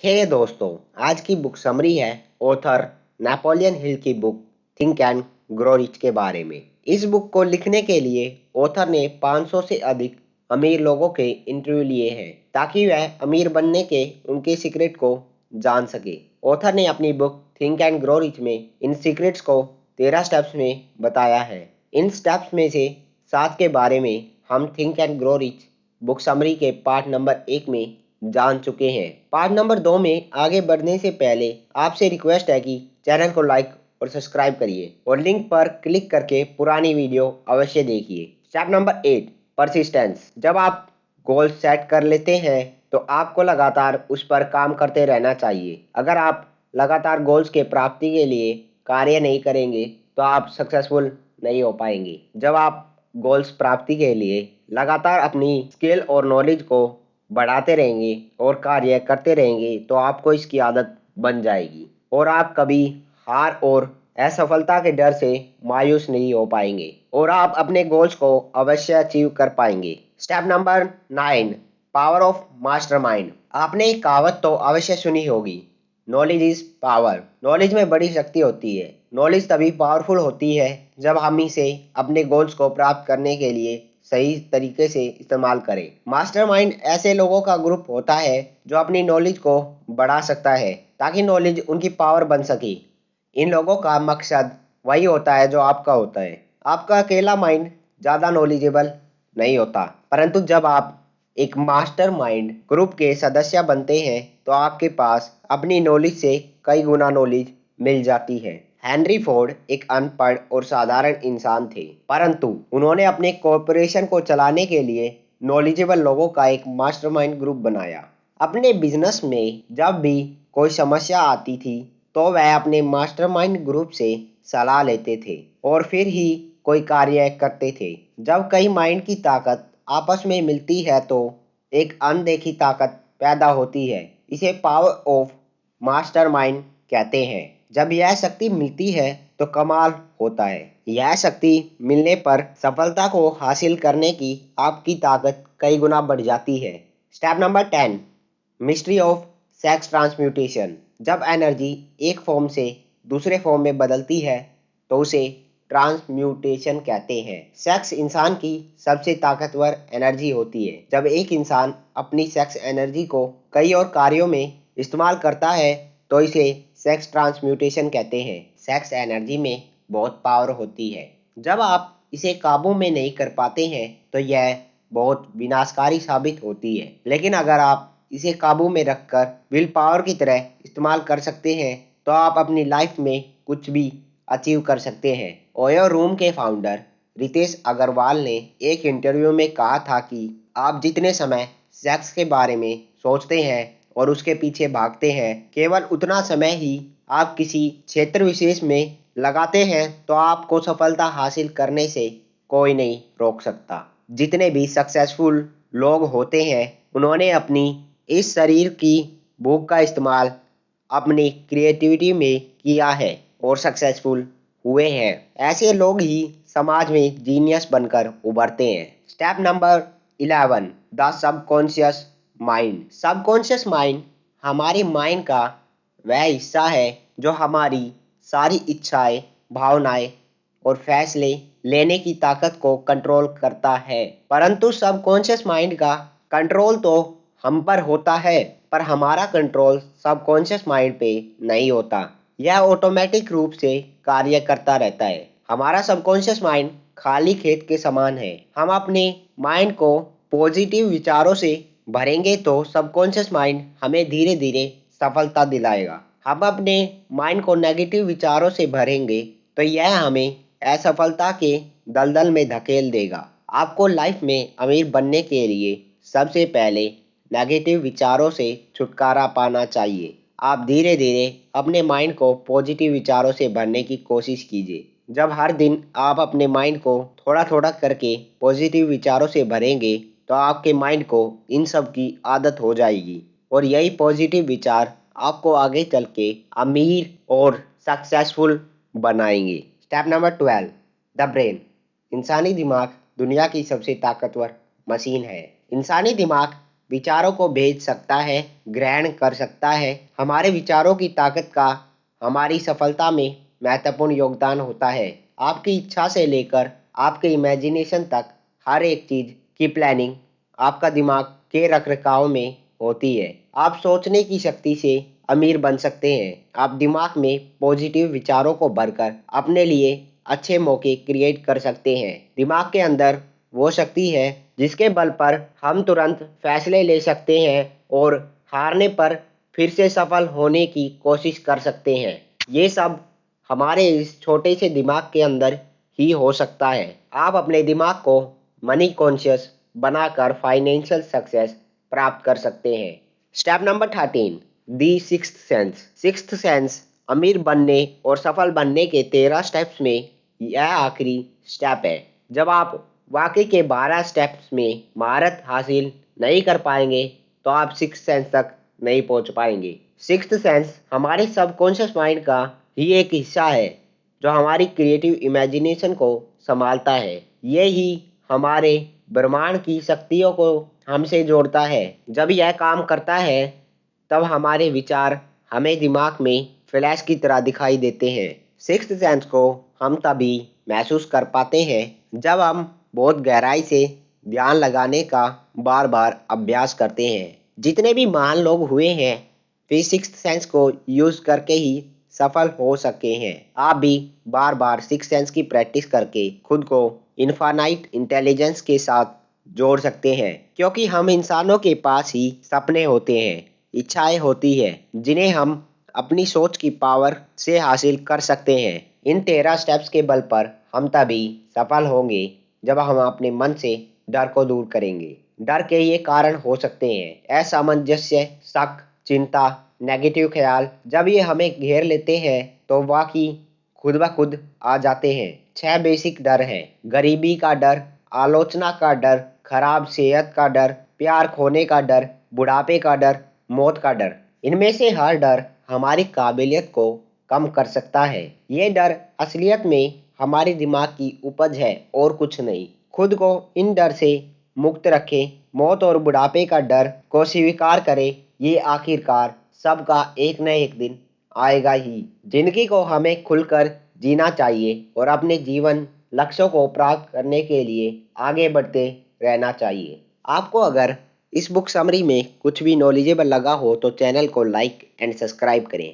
हे दोस्तों, आज की बुक समरी है ऑथर नेपोलियन हिल की book think and grow rich के बारे में। इस बुक को लिखने के लिए ऑथर ने 500 से अधिक अमीर लोगों के इंटरव्यू लिए हैं ताकि वह अमीर बनने के उनके सीक्रेट को जान सके। ऑथर ने अपनी book think and grow rich में इन सीक्रेट्स को 13 स्टेप्स में बताया है। इन स्टेप्स में से 7 के बारे में हम think and grow rich book summary के पार्ट नंबर 1 में जान चुके हैं। पार्ट नंबर 2 में आगे बढ़ने से पहले आपसे रिक्वेस्ट है कि चैनल को लाइक और सब्सक्राइब करिए और लिंक पर क्लिक करके पुरानी वीडियो अवश्य देखिए। Step number 8, persistence. जब आप गोल सेट कर लेते हैं तो आपको लगातार उस पर काम करते रहना चाहिए। अगर आप लगातार गोल्स के प्राप्ति के लिए कार्य नहीं करेंगे तो आप सक्सेसफुल नहीं हो पाएंगे। जब आप गोल्स प्राप्ति के लिए लगातार अपनी स्किल और नॉलेज को बढ़ाते रहेंगे और कार्य करते रहेंगे तो आपको इसकी आदत बन जाएगी और आप कभी हार और असफलता के डर से मायूस नहीं हो पाएंगे और आप अपने गोल्स को अवश्य अचीव कर पाएंगे। Step number 9, power of mastermind. आपने एक कहावत तो अवश्य सुनी होगी, नॉलेज इज पावर। नॉलेज में बड़ी शक्ति होती है। नॉलेज तभी पावरफुल होती है जब हम इसे अपने गोल्स को प्राप्त करने के लिए सही तरीके से इस्तेमाल करें। मास्टरमाइंड ऐसे लोगों का ग्रुप होता है जो अपनी नॉलेज को बढ़ा सकता है ताकि नॉलेज उनकी पावर बन सके। इन लोगों का मकसद वही होता है जो आपका होता है। आपका अकेला माइंड ज़्यादा नॉलेजेबल नहीं होता, परंतु जब आप एक मास्टरमाइंड ग्रुप के सदस्य बनते हैं तो आपके पास अपनी नॉलेज से कई गुना नॉलेज मिल जाती है। हेनरी फोर्ड एक अनपढ़ और साधारण इंसान थे, परंतु उन्होंने अपने कॉरपोरेशन को चलाने के लिए नॉलेजेबल लोगों का एक मास्टरमाइंड ग्रुप बनाया। अपने बिजनेस में जब भी कोई समस्या आती थी तो वह अपने मास्टरमाइंड ग्रुप से सलाह लेते थे और फिर ही कोई कार्य करते थे। जब कई माइंड की ताकत आपस में मिलती है तो एक अनदेखी ताकत पैदा होती है। इसे पावर ऑफ मास्टरमाइंड कहते हैं। जब यह शक्ति मिलती है तो कमाल होता है। यह शक्ति मिलने पर सफलता को हासिल करने की आपकी ताकत कई गुना बढ़ जाती है। Step number 10, mystery of sex transmutation. जब एनर्जी एक फॉर्म से दूसरे फॉर्म में बदलती है तो उसे ट्रांसम्यूटेशन कहते हैं। सेक्स इंसान की सबसे ताकतवर एनर्जी होती है। जब एक इंसान अपनी सेक्स एनर्जी को कई और कार्यों में इस्तेमाल करता है तो इसे सेक्स ट्रांसम्यूटेशन कहते हैं। सेक्स एनर्जी में बहुत पावर होती है। जब आप इसे काबू में नहीं कर पाते हैं तो यह बहुत विनाशकारी साबित होती है, लेकिन अगर आप इसे काबू में रखकर विल पावर की तरह इस्तेमाल कर सकते हैं तो आप अपनी लाइफ में कुछ भी अचीव कर सकते हैं। ओयो रूम के फाउंडर रितेश अग्रवाल ने एक इंटरव्यू में कहा था कि आप जितने समय सेक्स के बारे में सोचते हैं और उसके पीछे भागते हैं, केवल उतना समय ही आप किसी क्षेत्र विशेष में लगाते हैं तो आपको सफलता हासिल करने से कोई नहीं रोक सकता। जितने भी सक्सेसफुल लोग होते हैं उन्होंने अपनी इस शरीर की भूख का इस्तेमाल अपनी क्रिएटिविटी में किया है और सक्सेसफुल हुए हैं। ऐसे लोग ही समाज में जीनियस बनकर उभरते हैं। Step number 11, the subconscious mind. Subconscious mind हमारी माइंड का वह हिस्सा है जो हमारी सारी इच्छाएं, भावनाएं और फैसले लेने की ताकत को कंट्रोल करता है। परंतु सबकॉन्शियस माइंड का कंट्रोल तो हम पर होता है, पर हमारा कंट्रोल सबकॉन्शियस माइंड पे नहीं होता। यह ऑटोमेटिक रूप से कार्य करता रहता है। हमारा सबकॉन्शियस माइंड खाली खेत के समान है। हम अपने माइंड को पॉजिटिव विचारों से भरेंगे तो सबकॉन्शियस माइंड हमें धीरे धीरे सफलता दिलाएगा। हम अपने माइंड को नेगेटिव विचारों से भरेंगे तो यह हमें असफलता के दलदल में धकेल देगा। आपको लाइफ में अमीर बनने के लिए सबसे पहले नेगेटिव विचारों से छुटकारा पाना चाहिए। आप धीरे धीरे अपने माइंड को पॉजिटिव विचारों से भरने की कोशिश कीजिए। जब हर दिन आप अपने माइंड को थोड़ा थोड़ा करके पॉजिटिव विचारों से भरेंगे तो आपके माइंड को इन सब की आदत हो जाएगी और यही पॉजिटिव विचार आपको आगे चल के अमीर और सक्सेसफुल बनाएंगे। Step number 12, the brain. इंसानी दिमाग दुनिया की सबसे ताकतवर मशीन है। इंसानी दिमाग विचारों को भेज सकता है, ग्रहण कर सकता है। हमारे विचारों की ताकत का हमारी सफलता में महत्वपूर्ण योगदान होता है। आपकी इच्छा से लेकर आपके इमेजिनेशन तक हर एक चीज की प्लानिंग आपका दिमाग के रखरखाव में होती है। आप सोचने की शक्ति से अमीर बन सकते हैं। आप दिमाग में पॉजिटिव विचारों को भरकर अपने लिए अच्छे मौके क्रिएट कर सकते हैं। दिमाग के अंदर वो शक्ति है जिसके बल पर हम तुरंत फैसले ले सकते हैं और हारने पर फिर से सफल होने की कोशिश कर सकते हैं। ये सब हमारे इस छोटे से दिमाग के अंदर ही हो सकता है। आप अपने दिमाग को मनी कॉन्शियस बनाकर फाइनेंशियल सक्सेस प्राप्त कर सकते हैं। स्टेप नंबर 13, दी सिक्स्थ सेंस। सिक्स्थ सेंस अमीर बनने और सफल बनने के 13 स्टेप्स में यह आखिरी स्टेप है। जब आप वाकई के 12 स्टेप्स में महारत हासिल नहीं कर पाएंगे तो आप सिक्स्थ सेंस तक नहीं पहुंच पाएंगे। सिक्स्थ सेंस हमारे सबकॉन्शियस माइंड का ही एक हिस्सा है जो हमारी क्रिएटिव इमेजिनेशन को संभालता है। ये ही हमारे ब्रह्मांड की शक्तियों को हमसे जोड़ता है। जब यह काम करता है तब हमारे विचार हमें दिमाग में फ्लैश की तरह दिखाई देते हैं। सिक्स्थ सेंस को हम तभी महसूस कर पाते हैं जब हम बहुत गहराई से ध्यान लगाने का बार बार अभ्यास करते हैं। जितने भी महान लोग हुए हैं वे सिक्स्थ सेंस को यूज करके ही सफल हो सके हैं। आप भी बार बार सिक्स्थ सेंस की प्रैक्टिस करके खुद को इनफाइनाइट इंटेलिजेंस के साथ जोड़ सकते हैं, क्योंकि हम इंसानों के पास ही सपने होते हैं, इच्छाएं होती है जिन्हें हम अपनी सोच की पावर से हासिल कर सकते हैं। इन 13 स्टेप्स के बल पर हम तभी सफल होंगे जब हम अपने मन से डर को दूर करेंगे। डर के ये कारण हो सकते हैं असामंजस्य, शक, चिंता, नेगेटिव ख्याल। जब ये हमें घेर लेते हैं तो वाकई खुद ब खुद आ जाते हैं। 6 बेसिक डर हैं: गरीबी का डर, आलोचना का डर, खराब सेहत का डर, प्यार खोने का डर, बुढ़ापे का डर, मौत का डर। इनमें से हर डर हमारी काबिलियत को कम कर सकता है। ये डर असलियत में हमारे दिमाग की उपज है और कुछ नहीं। खुद को इन डर से मुक्त रखें। मौत और बुढ़ापे का डर को स्वीकार करें। ये आखिरकार सबका एक न एक दिन आएगा ही। जिंदगी को हमें खुलकर जीना चाहिए और अपने जीवन लक्ष्यों को प्राप्त करने के लिए आगे बढ़ते रहना चाहिए। आपको अगर इस बुक समरी में कुछ भी नॉलेजेबल लगा हो तो चैनल को लाइक एंड सब्सक्राइब करें।